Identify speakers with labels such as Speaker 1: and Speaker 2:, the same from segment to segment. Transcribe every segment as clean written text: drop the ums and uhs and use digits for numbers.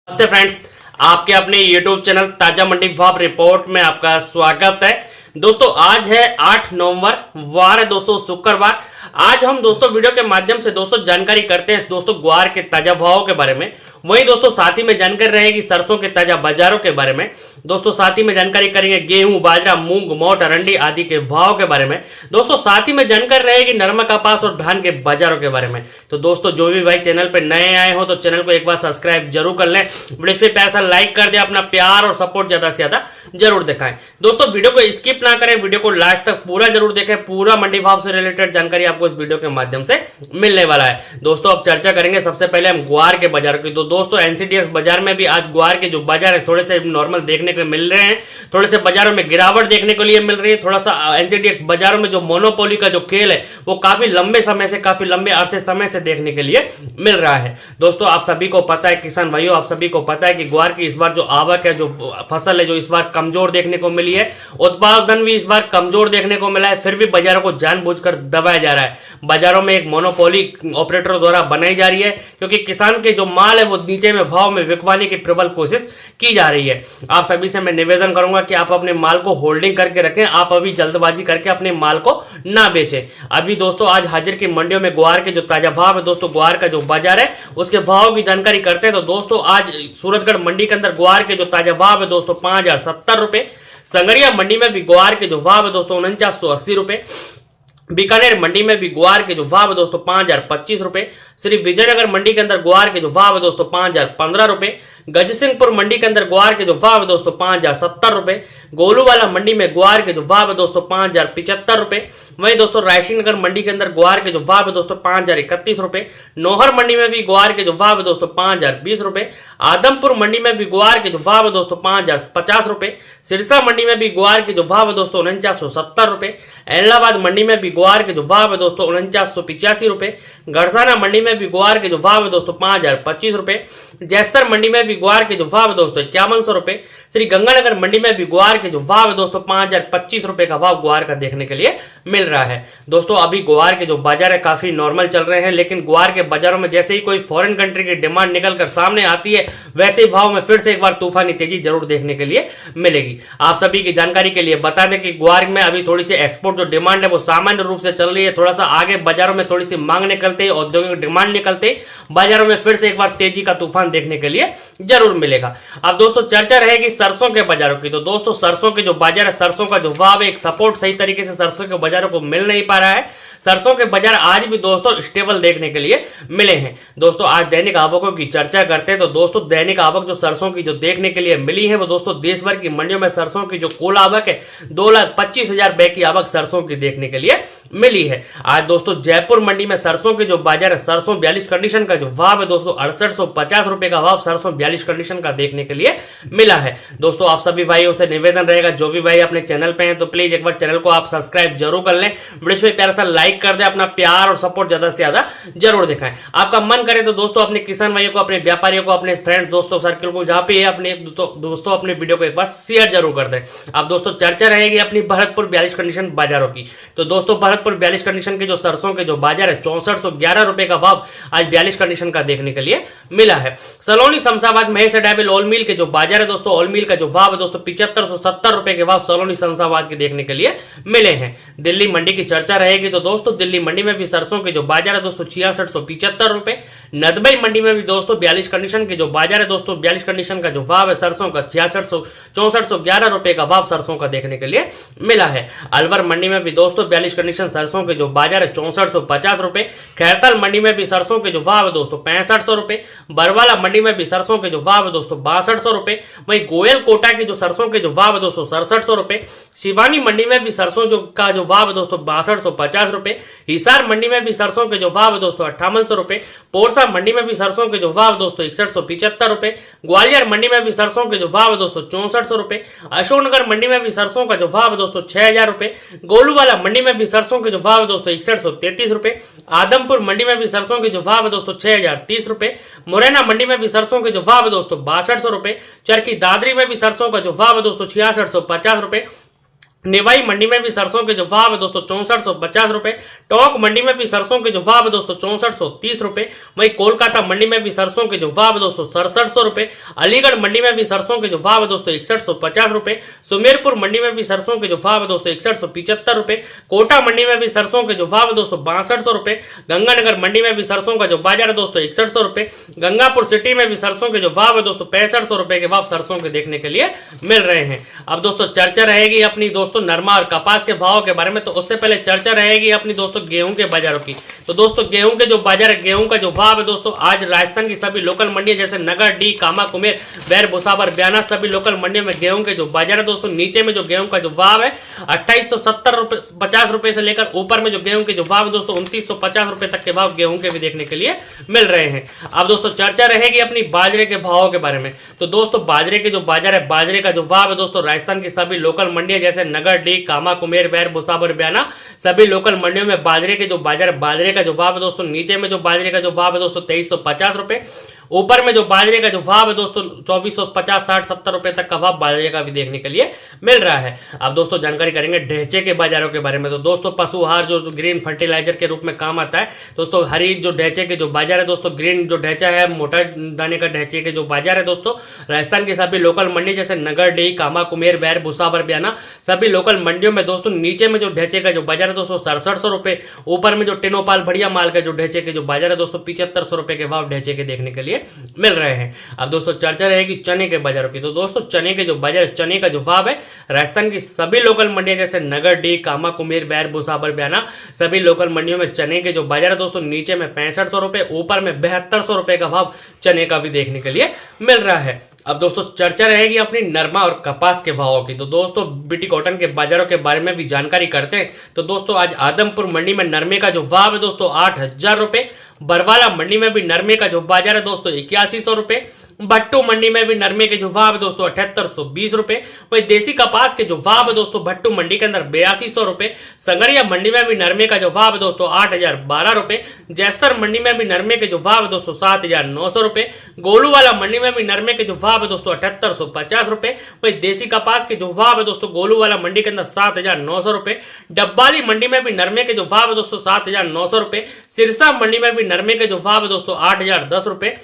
Speaker 1: नमस्ते फ्रेंड्स, आपके अपने YouTube चैनल ताजा मंडी भाव रिपोर्ट में आपका स्वागत है। दोस्तों आज है 8 नवंबर, वार है दोस्तों शुक्रवार। आज हम दोस्तों वीडियो के माध्यम से दोस्तों जानकारी करते हैं दोस्तों ग्वार के ताजा भाव के बारे में। वहीं दोस्तों साथ ही में जानकारी रहेगी सरसों के ताजा बाजारों के बारे में। दोस्तों साथ ही में जानकारी करेंगे गेहूं, बाजरा, मूंग, मोट, अरंडी आदि के भाव के बारे में। दोस्तों साथ ही में जानकारी रहेगी नरमा, कपास और धान के बाजारों के बारे में। तो दोस्तों जो भी भाई चैनल पे नए आए हो तो चैनल को एक बार सब्सक्राइब जरूर कर लें, वीडियो से पैसा लाइक कर दे, अपना प्यार और सपोर्ट ज्यादा से ज्यादा जरूर दिखाएं। दोस्तों वीडियो को स्किप ना करें, वीडियो को लास्ट तक पूरा जरूर देखें। पूरा मंडी भाव से रिलेटेड जानकारी आपको इस वीडियो के माध्यम से मिलने वाला है। दोस्तों अब चर्चा करेंगे सबसे पहले हम ग्वार के बाजार की। तो दोस्तों एनसीडीएक्स बाजार में भी आज ग्वार के जो बाजार है थोड़े से नॉर्मल देखने को मिल रहे हैं, थोड़े से बाजारों में गिरावट देखने को लिए मिल रही है। थोड़ा सा एनसीडीएक्स बाजारों में जो मोनोपोली का जो खेल है वो काफी लंबे अरसे समय से देखने के लिए मिल रहा है। दोस्तों आप सभी को पता है, किसान भाइयों आप सभी को पता है कि ग्वार की इस बार जो आवक है, जो फसल है, जो इस बार कमजोर देखने को मिली है। उत्पादन भी इस बार कमजोर देखने को मिला है, फिर भी बाजारों को जानबूझकर दबाया जा रहा है। बाजारों में एक मोनोपोली ऑपरेटर द्वारा बनाई जा रही है, क्योंकि किसान के जो माल है वो नीचे में भाव में बिकवाने की प्रबल कोशिश की जा रही है। आप सभी से मैं निवेदन करूंगा कि आप अपने माल को होल्डिंग करके रखें, आप अभी जल्दबाजी करके अपने माल को ना बेचें। अभी दोस्तों आज हाजिर की मंडियों में ग्वार के जो ताजा भाव है, दोस्तों ग्वार का जो बाजार है उसके भाव की जानकारी करते हैं। तो दोस्तों आज सूरजगढ़ मंडी के अंदर ग्वार के जो ताजा भाव है दोस्तों 5070 रुपए। संगरिया मंडी में भी ग्वार के जो भाव है दोस्तों 4980 रुपए। बीकानेर मंडी में भी ग्वार के जो भाव है दोस्तों 5025 रुपए। श्री विजयनगर मंडी के अंदर ग्वार के जो भाव है दोस्तों 5015 रुपए। गजसिंहपुर मंडी के अंदर ग्वार के जो भाव है दोस्तों 5070 रुपए। गोलूवाला मंडी में ग्वार के जो भाव है दोस्तों 5075 रुपए। वहीं दोस्तों रायसिंहनगर मंडी के अंदर ग्वार के जो भाव है दोस्तों 5031 रुपए। नौहर मंडी में भी ग्वार के जो भाव है दोस्तों 5020 रुपए। आदमपुर मंडी में भी ग्वार के जो भाव है दोस्तों 5050 रुपए। सिरसा मंडी में भी ग्वार के जो भाव है दोस्तों 4970 रुपए। इलाहाबाद मंडी में भी ग्वार के जो भाव है दोस्तों 4985 रुपए। गढ़साना मंडी में भी ग्वार के जो भाव है दोस्तों 5025 रुपए। जैसर मंडी में भी ग्वार के जो भाव है दोस्तों 5100 रुपए। श्री गंगानगर मंडी में भी ग्वार के जो भाव है दोस्तों 5025 रुपए का भाव ग्वार का देखने के लिए मिल रहा है। दोस्तों अभी ग्वार के जो बाजार है काफी नॉर्मल चल रहे हैं, लेकिन ग्वार के बाजारों में जैसे ही कोई फॉरेन कंट्री की डिमांड निकल कर सामने आती है वैसे ही भाव में फिर से एक बार तूफानी तेजी जरूर देखने के लिए मिलेगी। आप सभी की जानकारी के लिए बता दें कि ग्वार में अभी थोड़ी सी एक्सपोर्ट जो डिमांड है वो सामान्य रूप से चल रही है। थोड़ा सा आगे बाजारों में थोड़ी सी मांग निकलते ही, औद्योगिक डिमांड निकलते बाजारों में फिर से एक बार तेजी का तूफान देखने के लिए जरूर मिलेगा। अब दोस्तों चर्चा रहेगी सरसों के बाजारों की। तो दोस्तों सरसों के जो बाजार है, सरसों का जो भाव है, एक सपोर्ट सही तरीके से सरसों के बाजारों को मिल नहीं पा रहा है। सरसों के बाजार आज भी दोस्तों स्टेबल देखने के लिए मिले हैं। दोस्तों आज दैनिक आवकों की चर्चा करते हैं। तो दोस्तों दैनिक आवक जो सरसों की जो देखने के लिए मिली है वो दोस्तों देश भर की मंडियों में सरसों की जो कुल आवक है 2,25,000 बैग की आवक सरसों की देखने के लिए मिली है। आज दोस्तों जयपुर मंडी में सरसों के जो बाजार है, सरसों 42 कंडीशन का जो भाव है दोस्तों 6850 रुपए का भाव सरसों 42 कंडीशन का देखने के लिए मिला है। दोस्तों आप सभी भाइयों से निवेदन रहेगा, जो भी भाई अपने चैनल पे हैं तो प्लीज एक बार चैनल को आप सब्सक्राइब जरूर कर लें, वीडियो पे प्यारा सा लाइक कर दे, अपना प्यार और सपोर्ट ज्यादा से ज्यादा जरूर दिखाएं। आपका मन करे तो दोस्तों अपने किसान भाइयों को, अपने व्यापारियों को, अपने फ्रेंड्स दोस्तों सर्किल को जहां पे अपने दोस्तों अपने वीडियो को एक बार शेयर जरूर कर दें। अब दोस्तों चर्चा रहेगी अपनी भरतपुर 42 कंडीशन बाजारों की। तो दोस्तों भरतपुर 42 कंडीशन के जो सरसों के जो बाजार है 6411 रुपए का भाव आज 42 कंडीशन का देखने के लिए मिला है। सलोनी शमशाबाद महेश डायबिल ऑल मिल के जो बाजार है दोस्तों, ऑल मिल का जो भाव है दोस्तों 7570 रुपए के भाव सलोनी शमशाबाद के देखने के लिए मिले हैं। दिल्ली मंडी की चर्चा रहेगी। तो दोस्तों दिल्ली मंडी में भी सरसों के जो बाजार है दोस्तों 6675 रुपए। नदबई मंडी में भी दोस्तों 42 कंडीशन के जो बाजार है दोस्तों 42 कंडीशन का जो भाव है सरसों का 6411 रुपए का भाव सरसों का देखने के लिए मिला है। अलवर मंडी में भी दोस्तों 42 कंडीशन सरसों के जो बाजार है 6450 रुपए। खैरताल मंडी में भी सरसों के जो भाव है दोस्तों 6500 रुपए। बरवाला मंडी में भी सरसों के जो भाव है दोस्तों 6200 रुपए। वहीं गोयल कोटा की जो सरसों के जो भाव है दोस्तों 6700 रुपए। शिवानी मंडी में भी सरसों का जो भाव है दोस्तों 6250 रुपए। हिसार मंडी में भी सरसों के जो भाव है दोस्तों 5800 रुपए। पोरसा मंडी में भी सरसों के जो भाव दोस्तों 6175 रुपए। ग्वालियर मंडी में भी सरसों के जो भाव है दोस्तों 6400 रुपए। अशोकनगर मंडी में भी सरसों का जो भाव है दोस्तों 6000 रुपए। गोलूवाला मंडी में भी सरसों के जो भाव है दोस्तों 6133 रुपए। आदमपुर मंडी में भी सरसों के जो भाव है दोस्तों 6030 रुपए। मुरैना मंडी में भी सरसों के जो भाव है दोस्तों 6200 रुपए। चरखी दादरी में भी सरसों का जो भाव है दोस्तों 6650 रुपए। निवाई मंडी में भी सरसों के जो भाव है दोस्तों 6450 रुपए। टोंक मंडी में भी सरसों के जो भाव है दोस्तों 6430 रुपए। वहीं कोलकाता मंडी में भी सरसों के जो भाव है दोस्तों 6700 रुपए। अलीगढ़ मंडी में भी सरसों के जो भाव है दोस्तों 6150 रुपए। सुमेरपुर मंडी में भी सरसों के जो भाव है दोस्तों 6175 रुपए। कोटा मंडी में भी सरसों के जो भाव है दोस्तों 6200 रुपए। गंगानगर मंडी में भी सरसों का जो बाजार है दोस्तों 6100 रुपए। गंगापुर सिटी में भी सरसों के जो भाव है दोस्तों 6500 रुपए के भाव सरसों के देखने के लिए मिल रहे हैं। अब दोस्तों चर्चा रहेगी अपनी दोस्तों नरमा और कपास के भाव के बारे में। तो उससे पहले चर्चा रहेगी अपनी दोस्तों गेहूं के बाजारों की। तो दोस्तों गेहूं के जो बाजार है, गेहूं का जो भाव है दोस्तों आज राजस्थान की सभी लोकल मंडियां जैसे नगर, डी, कामा, कुमेर, बैर, भुसावर, बयाना सभी लोकल मंडियों में गेहूं के जो बाजार है दोस्तों नीचे में जो गेहूं का जो भाव है 2870 से लेकर ऊपर में जो गेहूं के जो भाव है दोस्तों 2950 तक के भाव गेहूं के भी देखने के लिए मिल रहे हैं। अब दोस्तों चर्चा रहेगी अपनी बाजरे के भाव के बारे में। तो दोस्तों बाजरे के जो बाजार है, बाजरे का जो भाव है दोस्तों राजस्थान की सभी लोकल मंडियां जैसे नगर, डी, कामा, कुमेर, बैर, भुसावर, बयाना सभी लोकल मंडियों में बाजरे के जो बाजार, बाजरे का जो भाव है दोस्तों नीचे में जो बाजरे का जो भाव है दोस्तों 2350 ऊपर में जो बाजरे का जो भाव है दोस्तों 2450, 60, 70 रुपए तक का भाव बाजरे का भी देखने के लिए मिल रहा है। अब दोस्तों जानकारी करेंगे ढेंचे के बाजारों के बारे में। तो दोस्तों पशु आहार जो ग्रीन फर्टिलाइजर के रूप में काम आता है दोस्तों, हरी जो ढेंचे के जो बाजार है दोस्तों, ग्रीन जो ढेंचा है, मोटा दाने का ढेंचे के जो बाजार है दोस्तों राजस्थान की सभी लोकल मंडी जैसे नगर, डी, कामा, कुमेर, बैर, भुसावर, बयाना सभी लोकल मंडियों में दोस्तों नीचे में जो ढेंचे का जो बाजार है दोस्तों 6700 ऊपर में जो टिनोपाल बढ़िया माल का जो ढेंचे के जो बाजार है दोस्तों 7500 के भाव ढेंचे के देखने के लिए मिल रहे हैं। अब दोस्तों चर्चा रहेगी चने के बाजारों की। तो दोस्तों चने के जो बाजार, चने का जो भाव है राजस्थान की सभी लोकल मंडियां जैसे नगर, डी, कामा, कुमेर, बैर, भुसावर, बयाना सभी लोकल मंडियों में चने के जो बाजार है दोस्तों नीचे में 6500 ऊपर में 7200 का भाव चने का भी देखने के लिए मिल रहा है। अब दोस्तों चर्चा रहेगी अपनी नरमा और कपास के भावों की। तो दोस्तों बीटी कॉटन के बाजारों के बारे में भी जानकारी करते हैं। तो दोस्तों आज आदमपुर मंडी में नरमे का जो भाव है दोस्तों 8000 रुपए। बरवाला मंडी में भी नरमे का जो बाजार है दोस्तों 8100 रुपए। भट्टू मंडी में भी नरमे के जो भाव है दोस्तों 7820 रुपए। वही देसी कपास के जो भाव है दोस्तों भट्टू मंडी के अंदर 8200 रुपए। संगरिया मंडी में भी नरमे का जो भाव है दोस्तों 8012 रुपए। जैसर मंडी में भी नरमे के जो भाव है दोस्तों 7900 रुपए। गोलूवाला मंडी में भी नरमे के जो भाव है दोस्तों 7850 रुपए। वही देसी कपास के जो भाव है दोस्तों गोलूवाला मंडी के अंदर 7900 रुपए। डब्बाली मंडी में भी नरमे के जो भाव है दोस्तों 7900 रुपए। सिरसा मंडी में भी नरमे के जो भाव है दोस्तों 8010 रुपए।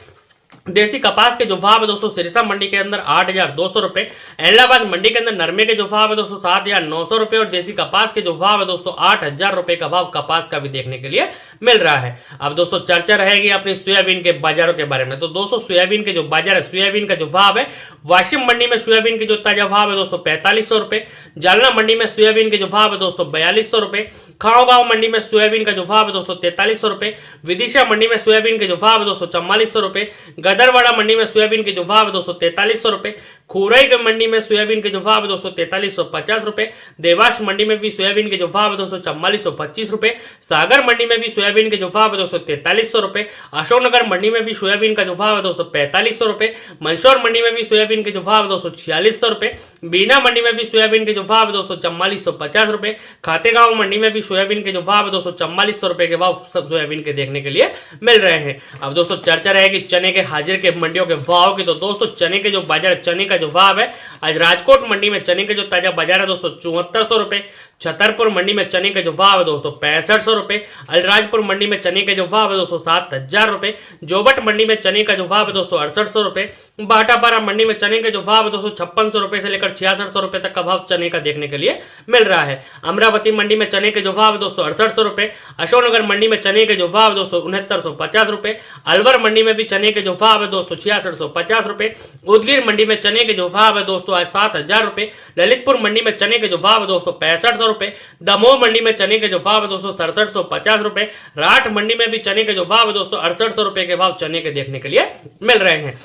Speaker 1: देसी कपास के जो भाव है दोस्तों सिरसा मंडी के अंदर 8200 रुपए। इलाहाबाद मंडी के अंदर नरमे के जो भाव है दोस्तों 7900 रुपए और देसी कपास के जो भाव है दोस्तों 8000 रुपए का भाव कपास का भी देखने के लिए मिल रहा है। अब दोस्तों चर्चा रहेगी अपनी सोयाबीन के बाजारों के बारे में। तो दोस्तों सोयाबीन के जो बाजार है, सोयाबीन का जो भाव है वाशिम मंडी में सोयाबीन के जो ताजा भाव है दोस्तों 4500 रुपए। जालना मंडी में सोयाबीन के जो भाव है दोस्तों 4200 रुपए। खाओगांव मंडी में सोयाबीन का जो भाव है दोस्तों 4300 रुपए। विदिशा मंडी में सोयाबीन के जो भाव है दोस्तों 4400 रुपए। गदरवाड़ा मंडी में सोयाबीन के जो भाव है दोस्तों 4300 रुपए। खुराई के मंडी में सोयाबीन के जो भाव है दोस्तों 4350 रुपए। देवास मंडी में भी सोयाबीन के जो भाव है दोस्तों 4425 रुपए। सागर मंडी में भी सोयाबीन के जो भाव है दोस्तों 4300 रुपए। अशोकनगर मंडी में भी सोयाबीन का जो भाव है दोस्तों 4500 रुपए। मंदसौर मंडी में भी सोयाबीन के जो भाव है दोस्तों 4600 रुपए। बीना मंडी में भी सोयाबीन के जो भाव है दोस्तों 4450 रुपए। खातेगांव मंडी में भी सोयाबीन के जो भाव है दोस्तों 4400 रुपए के भाव सब सोयाबीन के देखने के लिए मिल रहे हैं। अब दोस्तों चर्चा रहेगी चने के हाजिर के मंडियों के भाव की। तो दोस्तों चने के जो बाजार, चने का जो भाव है आज राजकोट मंडी में चने के जो ताजा बाजार है दोस्तों 7400 रुपए। छतरपुर मंडी में चने के जो भाव है दोस्तों 6500 रुपए। अलीराजपुर मंडी में चने के जो भाव है दोस्तों 7000 रुपए। जोबट मंडी में चने का जो भाव है दोस्तों 6800 रुपए। बाटापारा मंडी में चने के जो भाव है दोस्तों 5600 रुपए से लेकर 6600 रुपए तक का भाव चने का देखने के लिए मिल रहा है। अमरावती मंडी में चने के जो भाव है दोस्तों 6800 रुपए। अशोकनगर मंडी में चने के जो भाव है दोस्तों 6950 रुपए। अलवर मंडी में भी चने के जो भाव है दोस्तों 6650 रुपए। उदगीर मंडी में चने के जो भाव है दोस्तों आज 7000 रुपए। ललितपुर मंडी में चने के जो भाव है दोस्तों 6500 रुपए। दमोह मंडी में चने के जो भाव है दोस्तों 6750 रुपए। राठ मंडी में भी चने के जो भाव है दोस्तों 6800 रुपए के भाव चने के देखने के लिए मिल रहे हैं।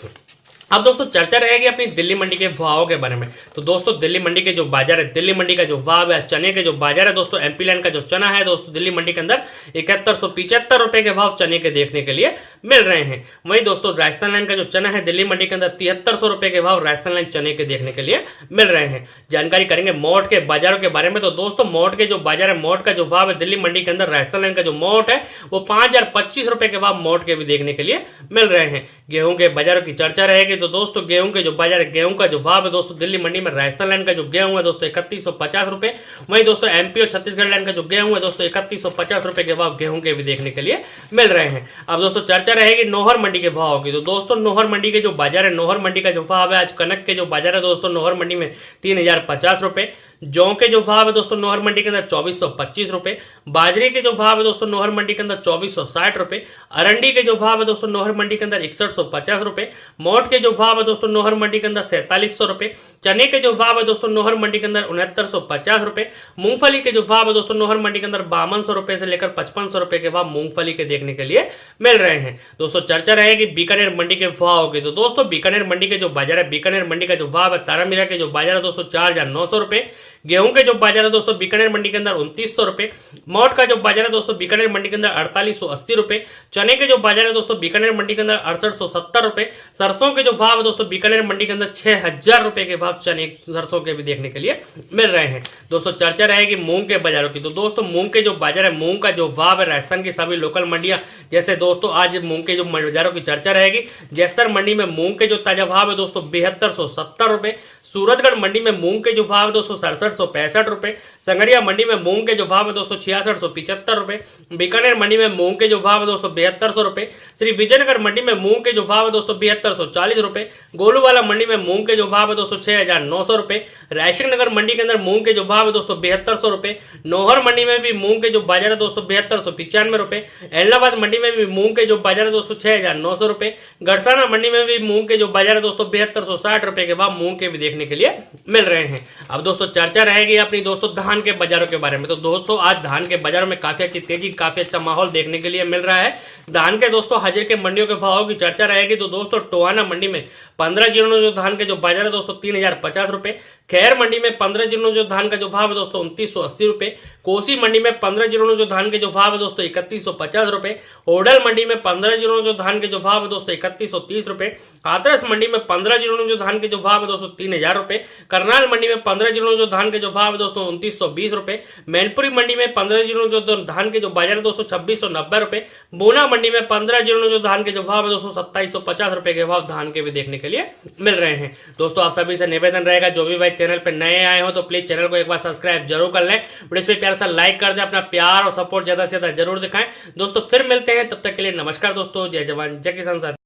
Speaker 1: अब दोस्तों चर्चा रहेगी अपनी दिल्ली मंडी के भावों के बारे में। तो दोस्तों दिल्ली मंडी के जो बाजार है, दिल्ली मंडी का जो भाव है चने के जो बाजार है दोस्तों, एमपी लाइन का जो चना है दोस्तों दिल्ली मंडी के अंदर 7175 रुपए के भाव चने के देखने के लिए मिल रहे हैं। वहीं दोस्तों राजस्थान लाइन का जो चना है दिल्ली मंडी के अंदर 7300 रुपए के भाव राजस्थान लाइन चने के देखने के लिए मिल रहे हैं। जानकारी करेंगे मोट के बाजारों के बारे में। तो दोस्तों मोट के जो बाजार है, मोट का जो भाव है दिल्ली मंडी के अंदर राजस्थान लाइन का जो मोट है वो 5025 रुपए के भाव मोट के भी देखने के लिए मिल रहे हैं। गेहूं के बाजारों की चर्चा रहेगी। तो दोस्तों गेहूं के जो बाजार गेहूं का जो भाव है दोस्तों दिल्ली मंडी में राजस्थान लाइन का जो गेहूं है दोस्तों 3150 रुपए, वहीं दोस्तों एमपी और छत्तीसगढ़ लाइन का जो गेहूं है दोस्तों 3150 रुपए के भाव गेहूं के भी देखने के लिए मिल रहे हैं। अब दोस्तों चर्चा रहेगी नौहर मंडी के भाव की। तो दोस्तों नौहर मंडी के जो बाजार है, नौहर मंडी का जो भाव है, आज कनक के जो बाजार है दोस्तों नौहर मंडी में 3050 रुपए, जौ के जो भाव है दोस्तों नौहर मंडी के अंदर 2425 रुपए, बाजरे के जो भाव है दोस्तों नौहर मंडी के अंदर 2460 रुपए, अरंडी के जो भाव है दोस्तों नौहर मंडी के अंदर 6150 रुपए, मोट के जो भाव है दोस्तों नौहर मंडी के अंदर 4700 रुपए, चने के जो भाव है दोस्तों नौहर मंडी के अंदर 6950 रुपए, मूंगफली के जो भाव है दोस्तों नौहर मंडी के अंदर 5200 रुपए से लेकर 5500 रुपए के भाव मूंगफली के देखने के लिए मिल रहे हैं। दोस्तों चर्चा रहेगी बीकानेर मंडी के भाव की। तो दोस्तों बीकानेर मंडी के जो बाजार है, बीकानेर मंडी का जो भाव है, तारामीरा के जो बाजार है दोस्तों 4900 रुपए, गेहूं के जो बाजार है दोस्तों बीकानेर मंडी के अंदर 2900 रुपए, मोट का जो बाजार है दोस्तों बीकानेर मंडी के अंदर 4880 रुपए, चने के जो बाजार है दोस्तों बीकानेर मंडी के अंदर 6870 रुपए, सरसों के जो भाव है दोस्तों बीकानेर मंडी के अंदर 6000 रुपए के भाव चने सरसों के भी देखने के लिए मिल रहे हैं। दोस्तों चर्चा रहेगी मूंग के बाजारों की। तो दोस्तों मूंग के जो बाजार है, मूंग का जो भाव है, राजस्थान की सभी लोकल मंडियां जैसे दोस्तों आज मूंग के जो बाजारों की चर्चा रहेगी। जैसर मंडी में मूंग के जो ताजा भाव है दोस्तों 7270 रुपए, सूरतगढ़ मंडी में मूंग के जो भाव है दोस्तों 6765 रुपए, संगरिया मंडी में मूंग के जो भाव है दोस्तों 6675 रुपए, बीकानेर मंडी में मूंग के जो भाव है दोस्तों 7200 रुपए, श्री विजयनगर मंडी में मूंग के जो भाव है दोस्तों 7240 रुपए, गोलूवाला मंडी में मूंग के जो भाव है दोस्तों 6900 रुपए, रायसिंह नगर मंडी के अंदर मूंग के जो भाव है दोस्तों 7200 रुपए, नौहर मंडी में भी मूंग के जो बाजार है दोस्तों 7295 रुपए, एलनाबाद मंडी में भी मूंग के जो बाजार है दोस्तों 6900 रुपए, गड़साना मंडी में भी मूंग के जो बाजार है दोस्तों 7260 रुपए के भाव मूंग के भी देखने के लिए मिल रहे हैं। अब दोस्तों चर्चा रहेगी अपनी दोस्तों धान के बाजारों के बारे में। तो दोस्तों आज धान के बाजारों में काफी अच्छी तेजी, काफी अच्छा माहौल देखने के लिए मिल रहा है। धान के दोस्तों हाजिर के मंडियों के भाव की चर्चा रहेगी। तो दोस्तों टोहाना मंडी में 15 जिलों जो धान के जो बाजार है दोस्तों 3050 रुपए, खैर मंडी में 15 जिलों जो धान का जो भाव है दोस्तों 2980 रुपए, कोसी मंडी में 15 जिलों जो धान के जो भाव है दोस्तों 3150 रुपए, होडल मंडी में 15 जिलों जो धान के जो भाव है दोस्तों 3130 रुपए, हाथरस मंडी में 15 जिलों जो धान के जो भाव है दोस्तों 3000 रुपए, करनाल मंडी में 15 जिलों जो धान के जो भाव है दोस्तों 2920 रुपए, मैनपुरी मंडी में 15 जिलों जो धान के जो बाजार है दोस्तों 2690 रुपए, बोना मंडी में 15 जिलों जो धान के जो भाव है दोस्तों 2750 रुपए के भाव धान के भी देखने के लिए मिल रहे हैं। दोस्तों आप सभी से निवेदन रहेगा, जो भी भाई चैनल पर नए आए हो तो प्लीज चैनल को एक बार सब्सक्राइब जरूर कर लें, वीडियो पे प्यार सा लाइक कर दें, अपना प्यार और सपोर्ट ज्यादा से ज्यादा जरूर दिखाएं। दोस्तों फिर मिलते हैं, तब तक के लिए नमस्कार दोस्तों, जय जवान जय किसान साथी।